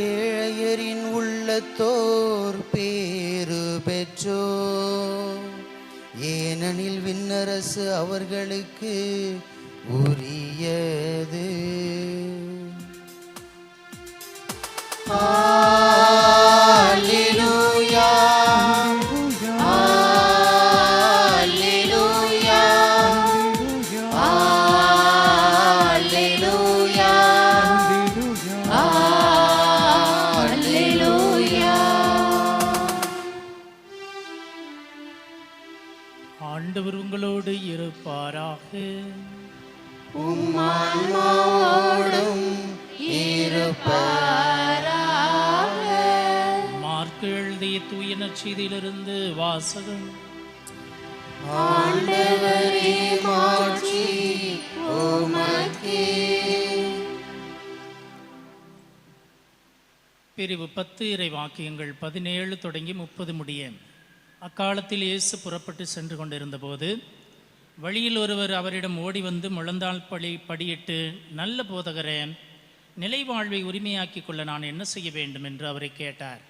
ஏழையரின் உள்ளத்தோர் பேறு பெற்றோ, ஏனெனில் விண்ணரசு அவர்களுக்கு உரியது. அல்லேலூயா, அல்லேலூயா, அல்லேலூயா, அல்லேலூயா. ஆண்டவர் உங்களோடு இருப்பாராக. உம் ஆன்மாவோடும் இருப்பாராக. மார்க்கு எழுதிய தூய நற்செய்தியிலிருந்து வாசகம். ஆண்டவரே மாட்சி உமக்கே. பிரிவு 10 இறைவாக்கியங்கள் 17 தொடங்கி 30 முடிய. அக்காலத்தில் இயேசு புறப்பட்டு சென்று கொண்டிருந்தபோது வழியில் ஒருவர் அவரிடம் ஓடி வந்து முழந்தாள் படியிட்டு, நல்ல போதகரே, நிலை வாழ்வை உரிமையாக்கிக் கொள்ள நான் என்ன செய்ய வேண்டும் என்று அவரை கேட்டார்.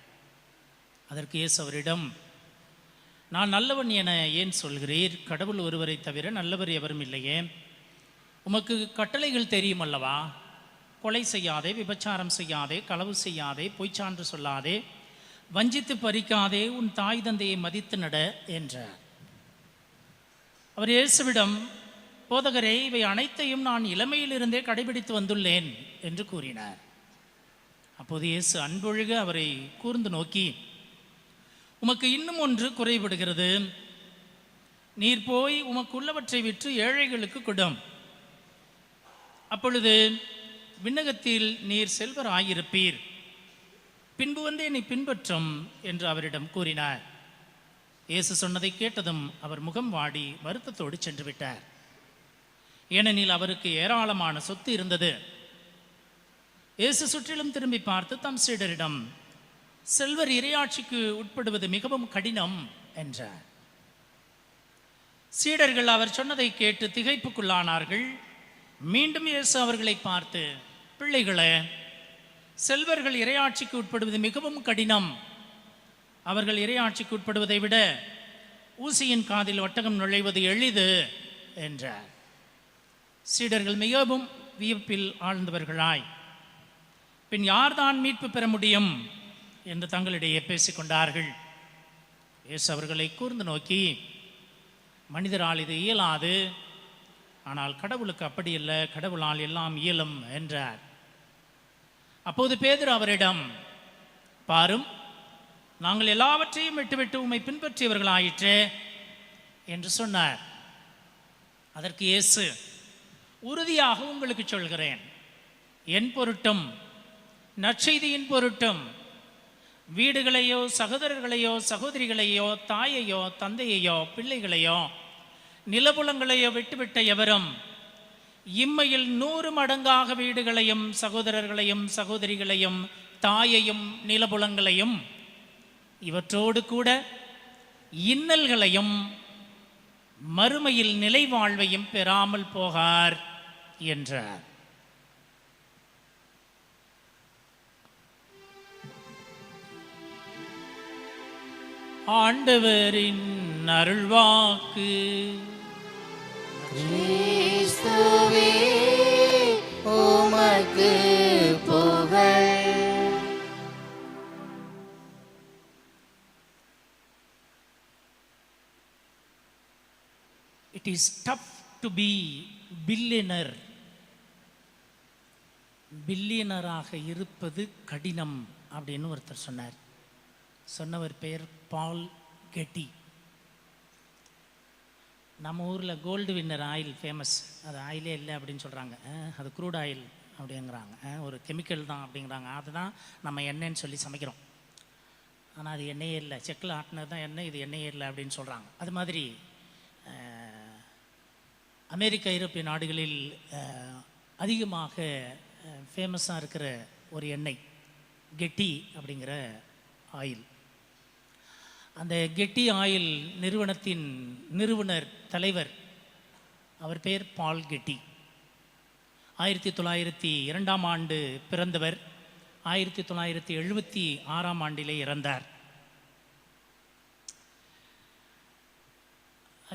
அதற்கு இயேசு அவரிடம், நான் நல்லவன் என ஏன் சொல்கிறீர்? கடவுள் ஒருவரை தவிர நல்லவர் எவரும் இல்லையே. உமக்கு கட்டளைகள் தெரியும் அல்லவா? கொலை செய்யாதே, விபச்சாரம் செய்யாதே, களவு செய்யாதே, பொய்ச்சான்று சொல்லாதே, வஞ்சித்து பறிக்காதே, உன் தாய் தந்தையை மதித்து நட என்றார். அவர் இயேசுவிடம், போதகரே, இவை அனைத்தையும் நான் இளமையிலிருந்தே கடைபிடித்து வந்துள்ளேன் என்று கூறினார். அப்போது இயேசு அன்பொழுக அவரை கூர்ந்து நோக்கி, உமக்கு இன்னும் ஒன்று குறைபடுகிறது. நீர் போய் உமக்குள்ளவற்றை விற்று ஏழைகளுக்கு கொடும். அப்பொழுது விண்ணகத்தில் நீர் செல்வர் ஆயிருப்பீர். பின்பு வந்து என்னை பின்பற்றும் என்று அவரிடம் கூறினார். இயேசு சொன்னதை கேட்டதும் அவர் முகம் வாடி வருத்தத்தோடு சென்று விட்டார். ஏனெனில் அவருக்கு ஏராளமான சொத்து இருந்தது. இயேசு சுற்றிலும் திரும்பி பார்த்து தம் சீடரிடம், செல்வர் இறையாட்சிக்கு உட்படுவது மிகவும் கடினம் என்றார். சீடர்கள் அவர் சொன்னதை கேட்டு திகைப்புக்குள்ளானார்கள். மீண்டும் இயேசு அவர்களை பார்த்து, பிள்ளைகளே, செல்வர்கள் இறையாட்சிக்கு உட்படுவது மிகவும் கடினம். அவர்கள் இறையாட்சிக்கு உட்படுவதை விட ஊசியின் காதில் ஒட்டகம் நுழைவது எளிது என்றார். சீடர்கள் மிகவும் வியப்பில் ஆழ்ந்தவர்களாய், பின் யார்தான் மீட்பு பெற முடியும் என்று தங்களிடையே பேசிக்கொண்டார்கள். இயேசு அவர்களை கூர்ந்து நோக்கி, மனிதரால் இது இயலாது, ஆனால் கடவுளுக்கு அப்படி இல்லை, கடவுளால் எல்லாம் இயலும் என்றார். அப்போது பேதுரு அவரிடம், பாரும், நாங்கள் எல்லாவற்றையும் விட்டுவிட்டு உம்மை பின்பற்றியவர்களாயிற்றே என்று சொன்னார். அதற்கு இயேசு, உறுதியாக உங்களுக்கு சொல்கிறேன், என் பொருட்டும் நற்செய்தியின் பொருட்டும் வீடுகளையோ சகோதரர்களையோ சகோதரிகளையோ தாயையோ தந்தையையோ பிள்ளைகளையோ நிலபுலங்களையோ விட்டுவிட்ட எவரும் இம்மையில் 100 மடங்காக வீடுகளையும் சகோதரர்களையும் சகோதரிகளையும் தாயையும் நிலபுலங்களையும் இவற்றோடு கூட இன்னல்களையும் மறுமையில் நிலை வாழ்வையும் பெறாமல் போகார் என்றார். ஆண்டவரின் அருள்வாக்கு. கிறிஸ்துவே உமக்கு புகழ். It is tough to be billionaire. பில்லியனராக இருப்பது கடினம் அப்படின்னு ஒருத்தர் சொன்னார். சொன்னவர் பெயர் பால் கெட்டி. நம்ம ஊரில் கோல்டு வின்னர் ஆயில் ஃபேமஸ். அது ஆயிலே இல்லை அப்படின்னு சொல்கிறாங்க. அது க்ரூட் ஆயில் அப்படிங்கிறாங்க. ஒரு கெமிக்கல் தான் அப்படிங்கிறாங்க. அதுதான் நம்ம எண்ணெய்ன்னு சொல்லி சமைக்கிறோம். ஆனால் அது எண்ணெயே இல்லை, செக்கில் ஆட்டினது தான் எண்ணெய், இது எண்ணெயே இல்லை அப்படின்னு சொல்கிறாங்க. அது மாதிரி அமெரிக்க ஐரோப்பிய நாடுகளில் அதிகமாக ஃபேமஸாக இருக்கிற ஒரு எண்ணெய் கெட்டி அப்படிங்கிற ஆயில். அந்த கெட்டி ஆயில் நிறுவனத்தின் நிறுவனர் தலைவர், அவர் பெயர் பால் கெட்டி. 1902 பிறந்தவர். 1976 இறந்தார்.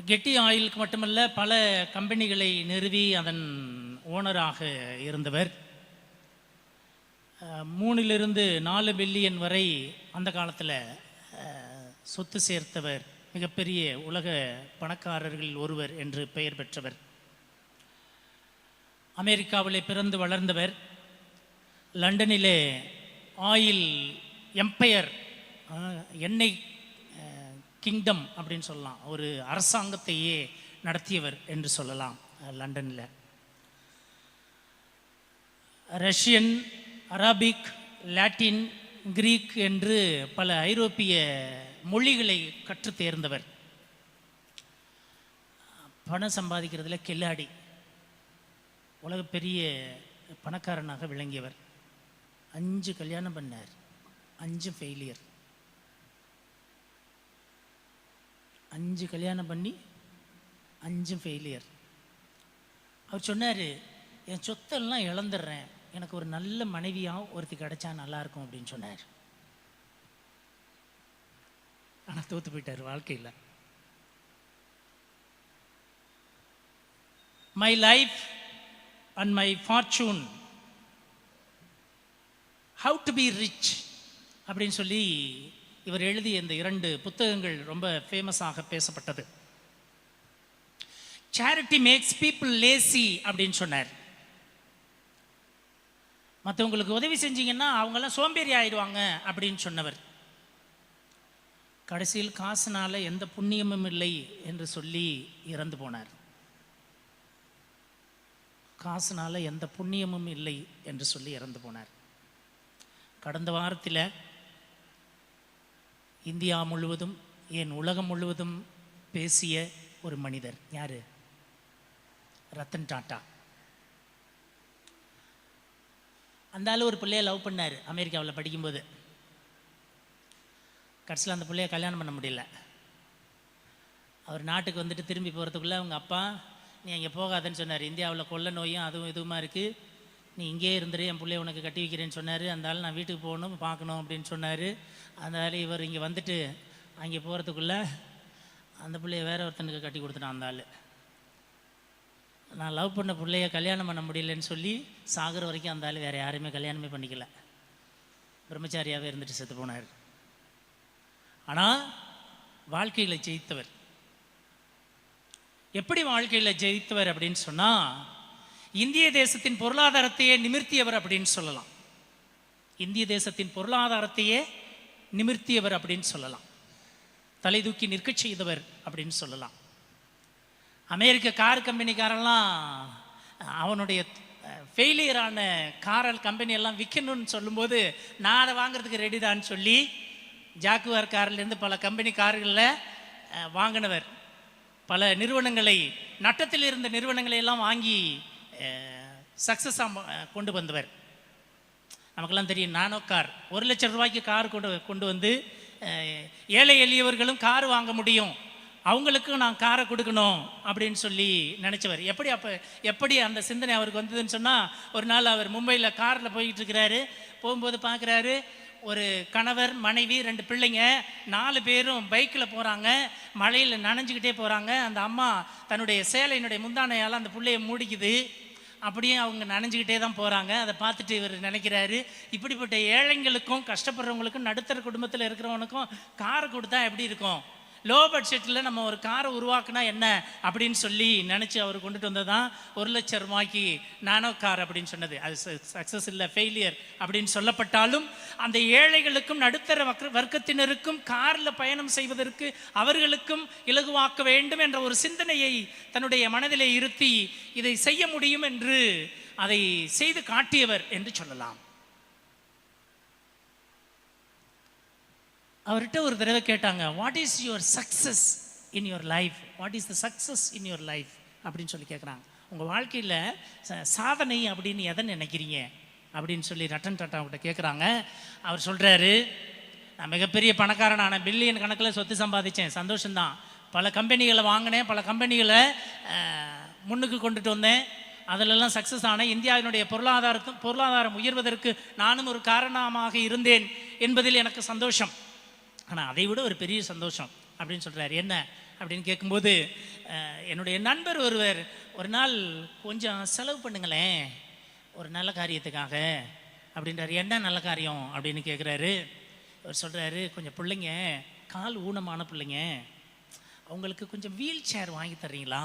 கெட்டி ஆயிலுக்கு மட்டுமல்ல, பல கம்பெனிகளை நிறுவி அதன் ஓனராக இருந்தவர். 3-4 பில்லியன் வரை அந்த காலத்தில் சொத்து சேர்த்தவர். மிகப்பெரிய உலக பணக்காரர்களில் ஒருவர் என்று பெயர் பெற்றவர். அமெரிக்காவிலே பிறந்து வளர்ந்தவர். லண்டனிலே ஆயில் எம்பையர், எண்ணெய் கிங்டம் அப்படின்னு சொல்லலாம், ஒரு அரசாங்கத்தையே நடத்தியவர் என்று சொல்லலாம். லண்டனில் ரஷ்யன், அரபிக், லாட்டின், கிரீக் என்று பல ஐரோப்பிய மொழிகளை கற்று தேர்ந்தவர். பணம் சம்பாதிக்கிறதுல கில்லாடி, உலக பெரிய பணக்காரனாக விளங்கியவர். 5 கல்யாணம் பண்ணார், 5 ஃபெயிலியர். 5 கல்யாணம் பண்ணி 5 ஃபெயிலியர். அவர் சொன்னார், என் சொத்தெல்லாம் இழந்துடுறேன், எனக்கு ஒரு நல்ல மனைவியாக ஒருத்தி கிடைச்சா நல்லாயிருக்கும் அப்படின்னு சொன்னார். ஆனால் தோற்று போயிட்டார் வாழ்க்கையில். My life and my fortune, how to be rich அப்படின்னு சொல்லி இவர் எழுதிய இந்த 2 புத்தகங்கள் ரொம்ப ஃபேமஸாக பேசப்பட்டது. சேரிட்டி மேக்ஸ் பீப்புள் லேசி அப்படின்னு சொன்னார். மற்றவங்களுக்கு உதவி செஞ்சீங்கன்னா அவங்கெல்லாம் சோம்பேறி ஆயிடுவாங்க அப்படின்னு சொன்னவர். கடைசியில் காசுனால எந்த புண்ணியமும் இல்லை என்று சொல்லி இறந்து போனார். காசுனால எந்த புண்ணியமும் இல்லை என்று சொல்லி இறந்து போனார். கடந்த வாரத்தில் இந்தியா முழுவதும், ஏன் உலகம் முழுவதும் பேசிய ஒரு மனிதர் யார்? ரத்தன் டாட்டா. அந்த ஆள் ஒரு பிள்ளையை லவ் பண்ணார் அமெரிக்காவில் படிக்கும்போது. கடைசியில் அந்த பிள்ளையை கல்யாணம் பண்ண முடியல. அவர் நாட்டுக்கு வந்துட்டு திரும்பி போகிறதுக்குள்ளே அவங்க அப்பா, நீ அங்கே போகாதன்னு சொன்னார். இந்தியாவில் கொள்ள நோயும் அதுவும் இதுவுமா இருக்குது, நீ இங்கே இருந்துரு, என் பிள்ளைய உனக்கு கட்டி வைக்கிறேன்னு சொன்னார். அந்த ஆள் நான் வீட்டுக்கு போகணும் பார்க்கணும் அப்படின்னு சொன்னார். அந்த ஆள் இவர் இங்கே வந்துட்டு அங்கே போகிறதுக்குள்ளே அந்த பிள்ளைய வேற ஒருத்தனுக்கு கட்டி கொடுத்துட்டான். அந்த ஆள், நான் லவ் பண்ண பிள்ளைய கல்யாணம் பண்ண முடியலன்னு சொல்லி சாகிற வரைக்கும் அந்த ஆள் வேறு யாரையுமே கல்யாணமே பண்ணிக்கல, பிரம்மச்சாரியாகவே இருந்துட்டு செத்து போனார். ஆனால் வாழ்க்கையில் ஜெயித்தவர். எப்படி வாழ்க்கையில் ஜெயித்தவர் அப்படின்னு சொன்னால், இந்திய தேசத்தின் பொருளாதாரத்தையே நிமிர்த்தியவர் அப்படின்னு சொல்லலாம். இந்திய தேசத்தின் பொருளாதாரத்தையே நிமிர்த்தியவர் அப்படின்னு சொல்லலாம். தலை தூக்கி நிற்க செய்தவர் அப்படின்னு சொல்லலாம். அமெரிக்க கார் கம்பெனிக்காரெல்லாம் அவனுடைய ஃபெயிலியரான காரல் கம்பெனியெல்லாம் விற்கணும்னு சொல்லும்போது, நான் அதை வாங்கிறதுக்கு ரெடி தான் சொல்லி ஜாக்குவார் கார்லேருந்து பல கம்பெனி கார்களில் வாங்கினவர். பல நிறுவனங்களை, நட்டத்தில் இருந்த நிறுவனங்களை எல்லாம் வாங்கி சக்ஸஸாக கொண்டு வந்தவர். நமக்கெல்லாம் தெரியும், நானோ கார் 1 லட்சம் ரூபாய்க்கு கார் கொண்டு வந்து ஏழை எளியவர்களும் கார் வாங்க முடியும், அவங்களுக்கும் நான் காரை கொடுக்கணும் அப்படின்னு சொல்லி நினச்சவர். எப்படி அந்த சிந்தனை அவருக்கு வந்ததுன்னு சொன்னால், ஒரு நாள் அவர் மும்பையில் காரில் போய்கிட்டு இருக்கிறாரு. போகும்போது பார்க்குறாரு, ஒரு கணவர், மனைவி, 2 பிள்ளைங்க, 4 பேரும் பைக்கில் போகிறாங்க. மழையில் நனைஞ்சிக்கிட்டே போகிறாங்க. அந்த அம்மா தன்னுடைய சேலையினுடைய முந்தானையால் அந்த பிள்ளையை மூடிக்குது. அப்படியே அவங்க நனைஞ்சிக்கிட்டே தான் போகிறாங்க. அதை பார்த்துட்டு இவர் நினைக்கிறாரு, இப்படிப்பட்ட ஏழைங்களுக்கும் கஷ்டப்படுறவங்களுக்கும் நடுத்தர குடும்பத்தில் இருக்கிறவனுக்கும் காரை கொடுத்தா எப்படி இருக்கும், லோ பட்ஜெட்டில் நம்ம ஒரு காரை உருவாக்குனா என்ன அப்படின்னு சொல்லி நினச்சி அவர் கொண்டுட்டு வந்தது தான் 1 லட்சம் ரூபாய்க்கு நானோ கார் அப்படின்னு சொன்னது. அது சக்ஸஸ் இல்லை, ஃபெயிலியர் அப்படின்னு சொல்லப்பட்டாலும், அந்த ஏழைகளுக்கும் நடுத்தர வர்க்கத்தினருக்கும் காரில் பயணம் செய்வதற்கு அவர்களுக்கும் இலகுவாக்க வேண்டும் என்ற ஒரு சிந்தனையை தன்னுடைய மனதிலே இருத்தி இதை செய்ய முடியும் என்று அதை செய்து காட்டியவர் என்று சொல்லலாம். அவர்கிட்ட ஒரு தடவை கேட்டாங்க, what is your success in your life, what is the success in your life அப்படின்னு சொல்லி கேட்குறாங்க. உங்கள் வாழ்க்கையில் சாதனை அப்படின்னு எதை நினைக்கிறீங்க அப்படின்னு சொல்லி ரத்தன் டாட்டாவிட்ட கேட்குறாங்க. அவர் சொல்கிறாரு, நான் மிகப்பெரிய பணக்காரனான, பில்லியன் கணக்கில் சொத்து சம்பாதிச்சேன், சந்தோஷம்தான். பல கம்பெனிகளை வாங்கினேன், பல கம்பெனிகளை முன்னுக்கு கொண்டுட்டு வந்தேன், அதிலெல்லாம் சக்ஸஸ் ஆனேன். இந்தியாவினுடைய பொருளாதாரம் உயர்வதற்கு நானும் ஒரு காரணமாக இருந்தேன் என்பதில் எனக்கு சந்தோஷம். ஆனால் அதை விட ஒரு பெரிய சந்தோஷம் அப்படின்னு சொல்கிறார். என்ன அப்படின்னு கேட்கும்போது, என்னுடைய நண்பர் ஒருவர் ஒரு நாள் கொஞ்சம் செலவு பண்ணுங்களேன் ஒரு நல்ல காரியத்துக்காக அப்படின்றார். என்ன நல்ல காரியம் அப்படின்னு கேட்குறாரு. அவர் சொல்கிறாரு, கொஞ்சம் பிள்ளைங்க கால் ஊனமான பிள்ளைங்க, அவங்களுக்கு கொஞ்சம் வீல் சேர் வாங்கி தர்றீங்களா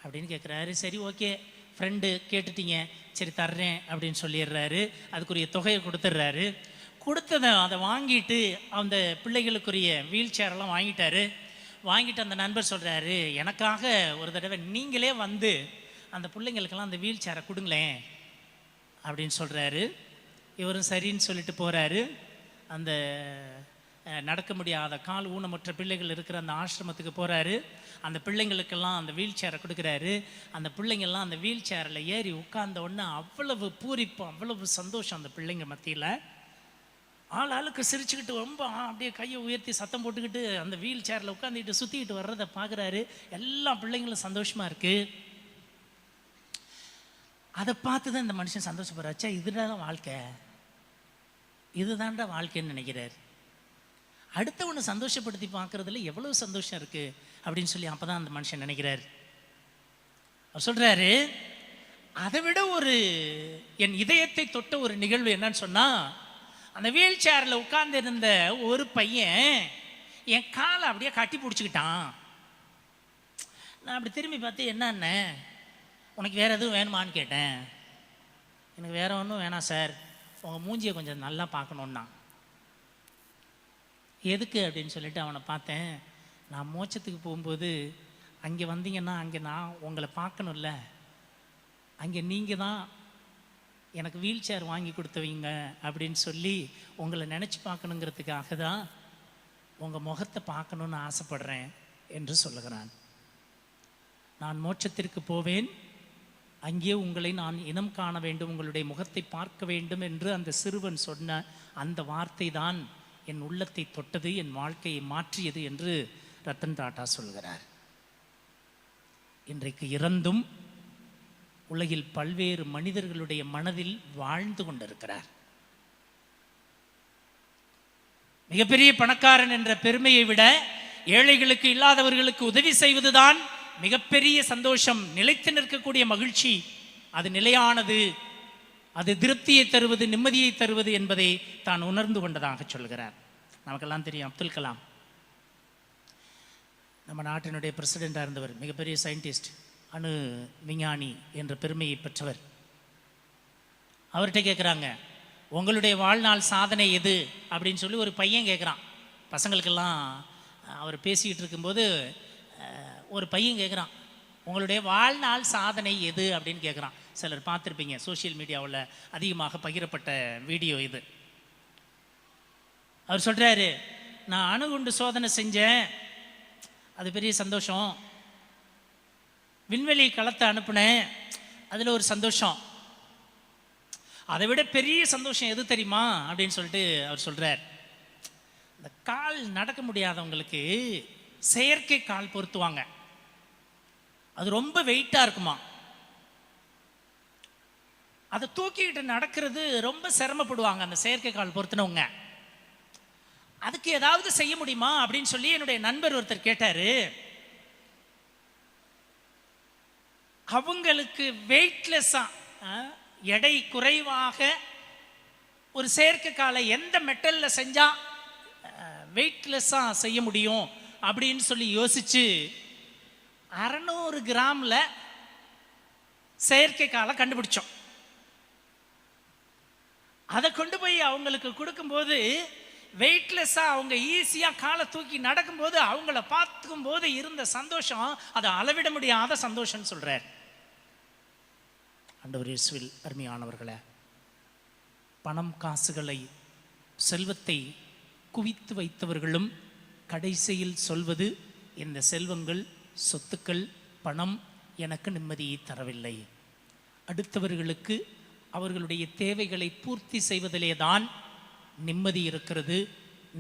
அப்படின்னு கேட்குறாரு. சரி, ஓகே ஃப்ரெண்டு கேட்டுட்டீங்க, சரி தர்றேன் அப்படின்னு சொல்லிடுறாரு. அதுக்குரிய தொகையை கொடுத்துட்றாரு. கொடுத்ததை அதை வாங்கிட்டு அந்த பிள்ளைகளுக்குரிய வீல் சேரெல்லாம் வாங்கிட்டாரு. வாங்கிட்டு அந்த நண்பர் சொல்கிறாரு, எனக்காக ஒரு தடவை நீங்களே வந்து அந்த பிள்ளைங்களுக்கெல்லாம் அந்த வீல் சேரை கொடுங்களேன் அப்படின்னு சொல்கிறாரு. இவரும் சரின்னு சொல்லிட்டு போகிறாரு. அந்த நடக்க முடியாத கால் ஊனமற்ற பிள்ளைகள் இருக்கிற அந்த ஆசிரமத்துக்கு போகிறாரு. அந்த பிள்ளைங்களுக்கெல்லாம் அந்த வீல் சேரை கொடுக்குறாரு. அந்த பிள்ளைங்கள்லாம் அந்த வீல் சேரில் ஏறி உட்கார்ந்த உடனே அவ்வளவு பூரிப்பு, அவ்வளவு சந்தோஷம் அந்த பிள்ளைங்க மத்தியில். ஆளுக்கு சிரிச்சுக்கிட்டு ரொம்ப அப்படியே கையை உயர்த்தி சத்தம் போட்டுக்கிட்டு அந்த வீல் சேரில் உட்காந்துக்கிட்டு சுற்றிக்கிட்டு வர்றதை பார்க்குறாரு. எல்லா பிள்ளைங்களும் சந்தோஷமாக இருக்குது. அதை பார்த்து தான் இந்த மனுஷன் சந்தோஷப்படுறாச்சா, இதுதான் வாழ்க்கை, இதுதான்டா வாழ்க்கைன்னு நினைக்கிறார். அடுத்தவனை சந்தோஷப்படுத்தி பார்க்குறதுல எவ்வளோ சந்தோஷம் இருக்குது அப்படின்னு சொல்லி அப்போ தான் அந்த மனுஷன் நினைக்கிறார். அவர் சொல்கிறாரு, அதை விட ஒரு என் இதயத்தை தொட்ட ஒரு நிகழ்வு என்னன்னு சொன்னால், அந்த வீல் சேரில் உட்கார்ந்து இருந்த ஒரு பையன் என் காலை அப்படியே கட்டி பிடிச்சிக்கிட்டான். நான் அப்படி திரும்பி பார்த்து, என்னன்னு உனக்கு வேறு எதுவும் வேணுமான்னு கேட்டேன். எனக்கு வேறு ஒன்றும் வேணாம் சார், உங்கள் மூஞ்சியை கொஞ்சம் நல்லா பார்க்கணுன்னா. எதுக்கு அப்படின்னு சொல்லிட்டு அவனை பார்த்தேன். நான் மோட்சத்துக்கு போகும்போது அங்கே வந்தீங்கன்னா அங்கே நான் உங்களை பார்க்கணும்ல, அங்கே நீங்கள் தான் எனக்கு வீல் சேர் வாங்கி கொடுத்தவங்க அப்படின்னு சொல்லி உங்களை நினச்சி பார்க்கணுங்கிறதுக்காக தான் உங்கள் முகத்தை பார்க்கணுன்னு ஆசைப்படுறேன் என்று சொல்லுகிறான். நான் மோட்சத்திற்கு போவேன், அங்கே உங்களை நான் இனம் காண வேண்டும், உங்களுடைய முகத்தை பார்க்க வேண்டும் என்று அந்த சிறுவன் சொன்ன அந்த வார்த்தை தான் என் உள்ளத்தை தொட்டது, என் வாழ்க்கையை மாற்றியது என்று ரத்தன் டாடா சொல்கிறார். இன்றைக்கு இறந்தும் உலகில் பல்வேறு மனிதர்களுடைய மனதில் வாழ்ந்து கொண்டிருக்கிறார். மிகப்பெரிய பணக்காரன் என்ற பெருமையை விட ஏழைகளுக்கு, இல்லாதவர்களுக்கு உதவி செய்வதுதான் மிகப்பெரிய சந்தோஷம், நிலைத்து நிற்கக்கூடிய மகிழ்ச்சி. அது நிலையானது, அது திருப்தியை தருவது, நிம்மதியை தருவது என்பதை தான் உணர்ந்து கொண்டதாக சொல்கிறார். நமக்கெல்லாம் தெரியும், அப்துல் கலாம் நம்ம நாட்டினுடைய பிரசிடெண்டாக இருந்தவர், மிகப்பெரிய சயின்டிஸ்ட், அணு விஞ்ஞானி என்ற பெருமையை பெற்றவர். அவர்கிட்ட கேட்குறாங்க, உங்களுடைய வாழ்நாள் சாதனை எது அப்படின்னு சொல்லி ஒரு பையன் கேட்குறான். பசங்களுக்கெல்லாம் அவர் பேசிக்கிட்டு இருக்கும்போது ஒரு பையன் கேட்குறான், உங்களுடைய வாழ்நாள் சாதனை எது அப்படின்னு கேட்குறான். சிலர் பார்த்துருப்பீங்க, சோஷியல் மீடியாவில் அதிகமாக பகிரப்பட்ட வீடியோ இது. அவர் சொல்கிறாரு, நான் அணுகுண்டு சோதனை செஞ்சேன், அது பெரிய சந்தோஷம். விண்வெளி களத்தை அனுப்புனேன், அதில் ஒரு சந்தோஷம். அதை விட பெரிய சந்தோஷம் எது தெரியுமா அப்படின்னு சொல்லிட்டு அவர் சொல்கிறார். இந்த கால் நடக்க முடியாதவங்களுக்கு செயற்கை கால் பொருத்துவாங்க, அது ரொம்ப வெயிட்டாக இருக்குமா, அதை தூக்கிக்கிட்டு நடக்கிறது ரொம்ப சிரமப்படுவாங்க அந்த செயற்கை கால் பொருத்தினவங்க. அதுக்கு ஏதாவது செய்ய முடியுமா அப்படின்னு சொல்லி என்னுடைய நண்பர் ஒருத்தர் கேட்டார். அவங்களுக்கு வெயிட்லெஸ்ஸாக, எடை குறைவாக ஒரு செயற்கை காலை எந்த மெட்டலில் செஞ்சால் வெயிட்லெஸ்ஸாக செய்ய முடியும் அப்படின்னு சொல்லி யோசிச்சு 600 கிராமில் செயற்கை காலை கண்டுபிடிச்சோம். அதை கொண்டு போய் அவங்களுக்கு கொடுக்கும்போது வெயிட்லெஸ்ஸாக அவங்க ஈஸியாக காலை தூக்கி நடக்கும்போது அவங்கள பார்த்துக்கும் போது இருந்த சந்தோஷம் அதை அளவிட முடியாத சந்தோஷம்னு சொல்கிறார். ஆண்டவர் இயேசுவில் அருமையானவர்களே, பணம் காசுகளை செல்வத்தை குவித்து வைத்தவர்களும் கடைசியில் சொல்வது, இந்த செல்வங்கள் சொத்துக்கள் பணம் எனக்கு நிம்மதியை தரவில்லை, அடுத்தவர்களுக்கு அவர்களுடைய தேவைகளை பூர்த்தி செய்வதிலே தான் நிம்மதி இருக்கிறது,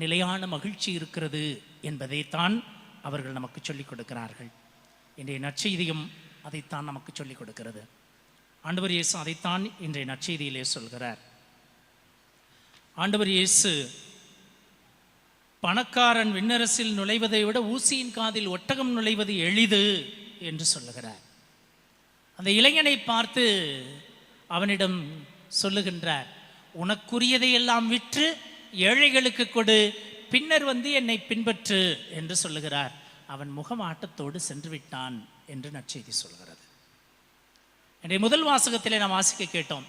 நிலையான மகிழ்ச்சி இருக்கிறது என்பதைத்தான் அவர்கள் நமக்கு சொல்லிக் கொடுக்கிறார்கள். இன்றைய நற்செய்தியும் அதைத்தான் நமக்கு சொல்லிக் கொடுக்கிறது. ஆண்டவர் இயேசு அதைத்தான் இன்றைய நற்செய்தியிலே சொல்கிறார். ஆண்டவர் இயேசு பணக்காரன் விண்ணரசில் நுழைவதை விட ஊசியின் காதில் ஒட்டகம் நுழைவது எளிது என்று சொல்லுகிறார். அந்த இளைஞனை பார்த்து அவனிடம் சொல்லுகின்றார், உனக்குரியதையெல்லாம் விற்று ஏழைகளுக்கு கொடு, பின்னர் என்னை பின்பற்று என்று சொல்லுகிறார். அவன் முகமாட்டத்தோடு சென்று விட்டான் என்று நற்செய்தி சொல்கிறது. இன்றைய முதல் வாசகத்திலே நாம் வாசிக்க கேட்டோம்.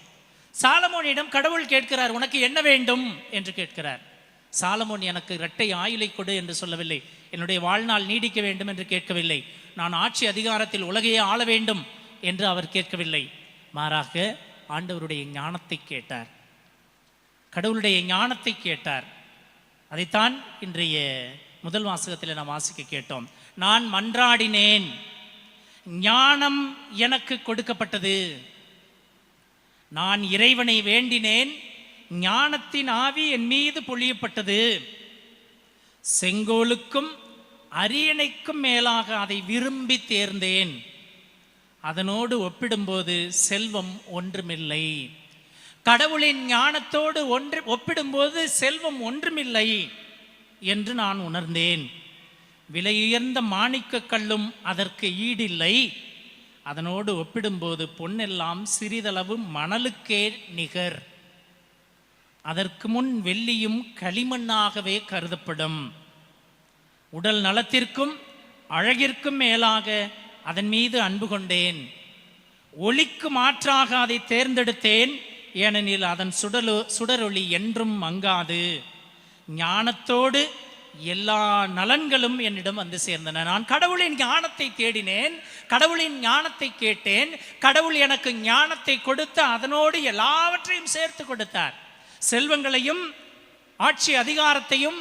சாலமோனிடம் கடவுள் கேட்கிறார், உனக்கு என்ன வேண்டும் என்று கேட்கிறார். சாலமோன் எனக்கு இரட்டை ஆயுளை கொடு என்று சொல்லவில்லை, என்னுடைய வாழ்நாள் நீடிக்க வேண்டும் என்று கேட்கவில்லை, நான் ஆட்சி அதிகாரத்தில் உலகையே ஆள வேண்டும் என்று அவர் கேட்கவில்லை. மாறாக ஆண்டவருடைய ஞானத்தை கேட்டார், கடவுளுடைய ஞானத்தை கேட்டார். அதைத்தான் இன்றைய முதல் வாசகத்தில் நாம் வாசிக்க கேட்டோம். நான் மன்றாடினேன், ஞானம் எனக்கு கொடுக்கப்பட்டது. நான் இறைவனை வேண்டினேன், ஞானத்தின் ஆவி என் மீது பொழியப்பட்டது. செங்கோலுக்கும் அரியணைக்கும் மேலாக அதை விரும்பி தேர்ந்தேன். அதனோடு ஒப்பிடும்போது செல்வம் ஒன்றுமில்லை. கடவுளின் ஞானத்தோடு ஒப்பிடும்போது செல்வம் ஒன்றுமில்லை என்று நான் உணர்ந்தேன். விலையுயர்ந்த மாணிக்க கல்லும் அதற்கு ஈடில்லை. அதனோடு ஒப்பிடும்போது பொன்னெல்லாம் சிறிதளவு மணலுக்கே நிகர். அதற்கு முன் வெள்ளியும் களிமண்ணாகவே கருதப்படும். உடல் நலத்திற்கும் அழகிற்கும் மேலாக அதன் மீது அன்பு கொண்டேன். ஒளிக்கு மாற்றாக அதை தேர்ந்தெடுத்தேன், ஏனெனில் அதன் சுடரொளி என்றும் மங்காது. ஞானத்தோடு எல்லா நலன்களும் என்னிடம் வந்து சேர்ந்தன. நான் கடவுளின் ஞானத்தை தேடினேன், கடவுளின் ஞானத்தை கேட்டேன், கடவுள் எனக்கு ஞானத்தை கொடுத்து அதனோடு எல்லாவற்றையும் சேர்த்து கொடுத்தார். செல்வங்களையும் ஆட்சி அதிகாரத்தையும்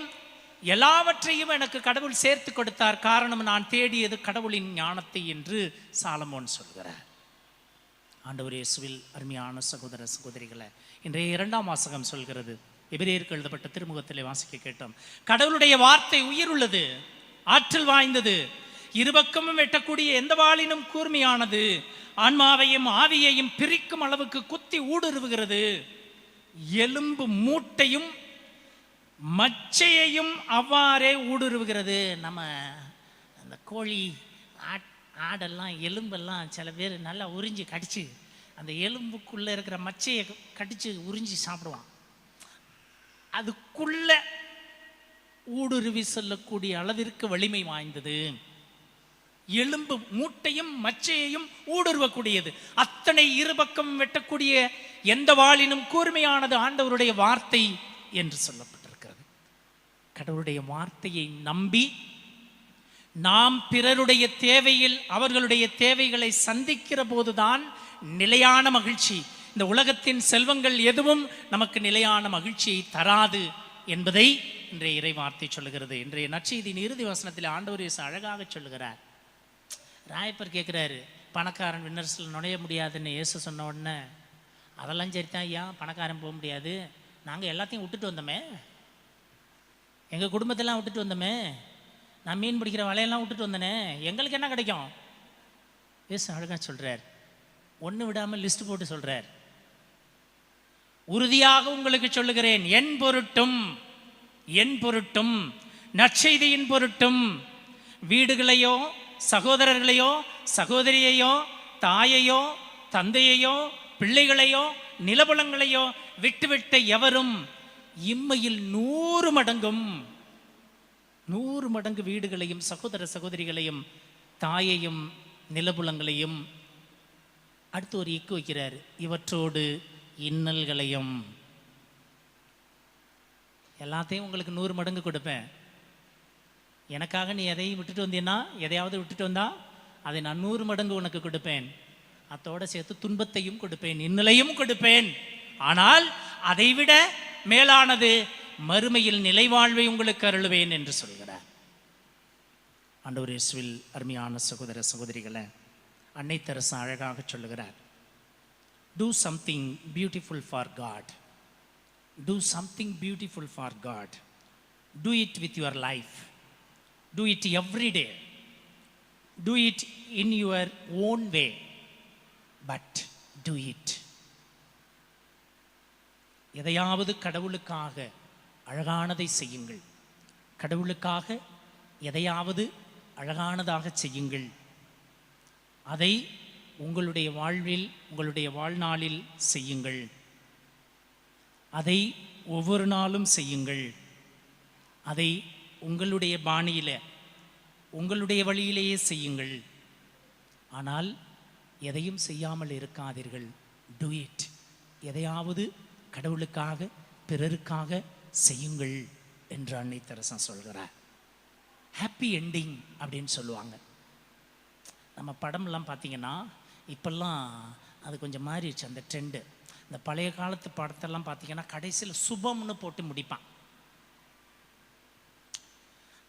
எல்லாவற்றையும் எனக்கு கடவுள் சேர்த்து கொடுத்தார். காரணம், நான் தேடியது கடவுளின் ஞானத்தை என்று சாலமோன் சொல்கிறார். ஆண்டவர் இயேசுவில் அருமையான சகோதர சகோதரிகளை, இன்றைய 2ஆம் வாசகம் சொல்கிறது, எபிரேயருக்கு எழுதப்பட்ட திருமுகத்திலே வாசிக்க கேட்டோம். கடவுளுடைய வார்த்தை உயிர் உள்ளது, ஆற்றல் வாய்ந்தது, இருபக்கமும் வெட்டக்கூடிய எந்த வாளினும் கூர்மையானது, ஆன்மாவையும் ஆவியையும் பிரிக்கும் அளவுக்கு குத்தி ஊடுருவுகிறது. எலும்பு மூட்டையும் மச்சையையும் அவ்வாறே ஊடுருவுகிறது. நம்ம அந்த கோழி ஆடெல்லாம் எலும்பெல்லாம் சில பேர் நல்லா உறிஞ்சி கடிச்சு அந்த எலும்புக்குள்ளே இருக்கிற மச்சையை கடிச்சு உறிஞ்சி சாப்பிடுவான். அதுக்குள்ள ஊடுருவி செல்லக்கூடிய அளவிற்கு வலிமை வாய்ந்தது. எலும்பு மூட்டையும் மச்சையையும் ஊடுருவக்கூடியது. அத்தனை இருபக்கம் வெட்டக்கூடிய எந்த வாளினும் கூர்மையானது ஆண்டவருடைய வார்த்தை என்று சொல்லப்பட்டிருக்கிறது. கடவுளுடைய வார்த்தையை நம்பி நாம் பிறருடைய தேவையில் அவர்களுடைய தேவைகளை சந்திக்கிற போதுதான் நிலையான மகிழ்ச்சி. இந்த உலகத்தின் செல்வங்கள் எதுவும் நமக்கு நிலையான மகிழ்ச்சியை தராது என்பதை இன்றைய இறை வார்த்தை சொல்லுகிறது. இன்றைய நற்செய்தியின் இறுதி வசனத்தில் ஆண்டவர் இயேசு அழகாக சொல்லுகிறார். ராயப்பர் கேட்குறாரு, பணக்காரன் விண்ணரசில் நுழைய முடியாதுன்னு இயேசு சொன்ன உடனே, அதெல்லாம் சரிதான் ஐயா, பணக்காரன் போக முடியாது, நாங்கள் எல்லாத்தையும் விட்டுட்டு வந்தோமே, எங்கள் குடும்பத்தெல்லாம் விட்டுட்டு வந்தோமே, நான் மீன் பிடிக்கிற வலையெல்லாம் விட்டுட்டு வந்தேனே, எங்களுக்கு என்ன கிடைக்கும்? இயேசு அழகாக சொல்கிறார், ஒன்று விடாமல் லிஸ்ட் போட்டு சொல்கிறார். உறுதியாக உங்களுக்கு சொல்லுகிறேன், என் பொருட்டும் நற்செய்தியின் பொருட்டும் வீடுகளையோ சகோதரர்களையோ சகோதரியையோ தாயையோ தந்தையையோ பிள்ளைகளையோ நிலபுலங்களையோ விட்டுவிட்ட எவரும் இம்மையில் 100 மடங்கு வீடுகளையும் சகோதர சகோதரிகளையும் தாயையும் நிலபுலங்களையும், அடுத்து ஒரு இக்கு வைக்கிறார், இவற்றோடு இன்னல்களையும், எல்லாத்தையும் உங்களுக்கு 100 மடங்கு கொடுப்பேன். எனக்காக நீ எதையும் விட்டுட்டு வந்தீன்னா, எதையாவது விட்டுட்டு வந்தா அதை நான் 100 மடங்கு உனக்கு கொடுப்பேன். அத்தோட சேர்த்து துன்பத்தையும் கொடுப்பேன், இன்னலையும் கொடுப்பேன். ஆனால் அதைவிட மேலானது மறுமையில் நிலைவாழ்வை உங்களுக்கு அருளுவேன் என்று சொல்கிறார். ஆண்டவர் இயேசுவில் அருமையான சகோதர சகோதரிகளை, அன்னை தெரசா அழகாக சொல்லுகிறார், do something beautiful for God. Do something beautiful for God. Do it with your life. Do it every day. Do it in your own way. But do it. எதையாவது கடவுளுக்காக அழகானதை செய்யுங்கள். கடவுளுக்காக எதையாவது அழகானதாக செய்யுங்கள். அதை உங்களுடைய வாழ்வில், உங்களுடைய வாழ்நாளில் செய்யுங்கள். அதை ஒவ்வொரு நாளும் செய்யுங்கள். அதை உங்களுடைய பாணியில், உங்களுடைய வழியிலேயே செய்யுங்கள். ஆனால் எதையும் செய்யாமல் இருக்காதீர்கள். Do it. எதையாவது கடவுளுக்காக, பிறருக்காக செய்யுங்கள் என்று அன்னை தெரசா சொல்கிறார். ஹாப்பி எண்டிங் அப்படின்னு சொல்லுவாங்க. நம்ம படம்லாம் பார்த்தீங்கன்னா இப்பெல்லாம் அது கொஞ்சம் மாறிடுச்சு அந்த ட்ரெண்டு. இந்த பழைய காலத்து படத்தெல்லாம் பார்த்தீங்கன்னா கடைசியில் சுபம்னு போட்டு முடிப்பான்.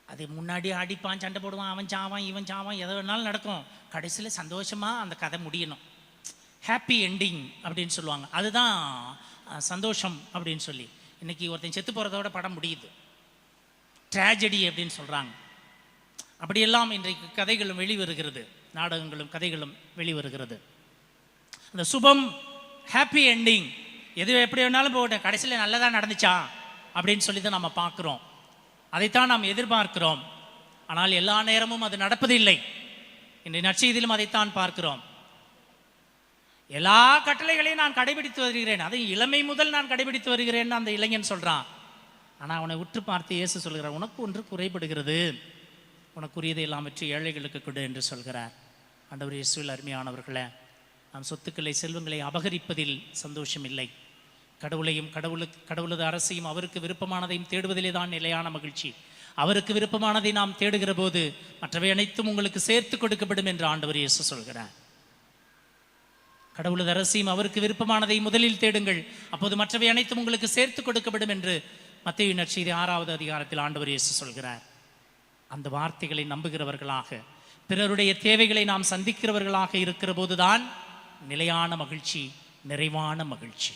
அது முன்னாடி அடிப்பான், சண்டை போடுவான், அவன் சாவான், இவன் சாவான், எதை வேணாலும் நடக்கும். கடைசியில் சந்தோஷமாக அந்த கதை முடியணும். ஹாப்பி எண்டிங் அப்படின்னு சொல்லுவாங்க. அதுதான் சந்தோஷம் அப்படின்னு சொல்லி. இன்றைக்கி ஒருத்தன் செத்து போகிறதோட படம் முடியுது. ட்ராஜடி அப்படின்னு சொல்கிறாங்க. அப்படியெல்லாம் இன்றைக்கு கதைகளும் வெளிவருகிறது, நாடகங்களும் கதைகளும் வெளிவருகிறது. அந்த சுபம், ஹாப்பி எண்டிங், எது எப்படி வேணாலும் போகட்டும், கடைசியில் நல்லதாக நடந்துச்சா அப்படின்னு சொல்லி தான் நம்ம பார்க்குறோம். அதைத்தான் நாம் எதிர்பார்க்கிறோம். ஆனால் எல்லா நேரமும் அது நடப்பதில்லை. இன்றைய நற்செய்தியிலும் அதைத்தான் பார்க்கிறோம். எல்லா கட்டளைகளையும் நான் கடைபிடித்து வருகிறேன், அதை இளமை முதல் நான் கடைபிடித்து வருகிறேன்னு அந்த இளைஞன் சொல்கிறான். ஆனால் அவனை உற்று பார்த்து இயேசு சொல்கிறார், உனக்கு ஒன்று குறைபடுகிறது, உனக்குரியதை எல்லாம் வெற்றி ஏழைகளுக்கு கொடு என்று சொல்கிறார். ஆண்டவர் இயேசுவில் அருமையானவர்களே, நாம் சொத்துக்களை, செல்வங்களை அபகரிப்பதில் சந்தோஷம் இல்லை. கடவுளையும் கடவுளது அரசையும் அவருக்கு விருப்பமானதையும் தேடுவதிலே தான் நிலையான மகிழ்ச்சி. அவருக்கு விருப்பமானதை நாம் தேடுகிற போது மற்றவை அனைத்தும் உங்களுக்கு சேர்த்து கொடுக்கப்படும் என்று ஆண்டவர் இயேசு சொல்கிறார். கடவுளது அரசையும் அவருக்கு விருப்பமானதை முதலில் தேடுங்கள், அப்போது மற்றவை அனைத்தும் உங்களுக்கு சேர்த்து கொடுக்கப்படும் என்று மத்தேயு நற்செய்தி 6வது அதிகாரத்தில் ஆண்டவர் இயேசு சொல்கிறார். அந்த வார்த்தைகளை நம்புகிறவர்களாக, பிறருடைய தேவைகளை நாம் சந்திக்கிறவர்களாக இருக்கிற போதுதான் நிலையான மகிழ்ச்சி, நிறைவான மகிழ்ச்சி.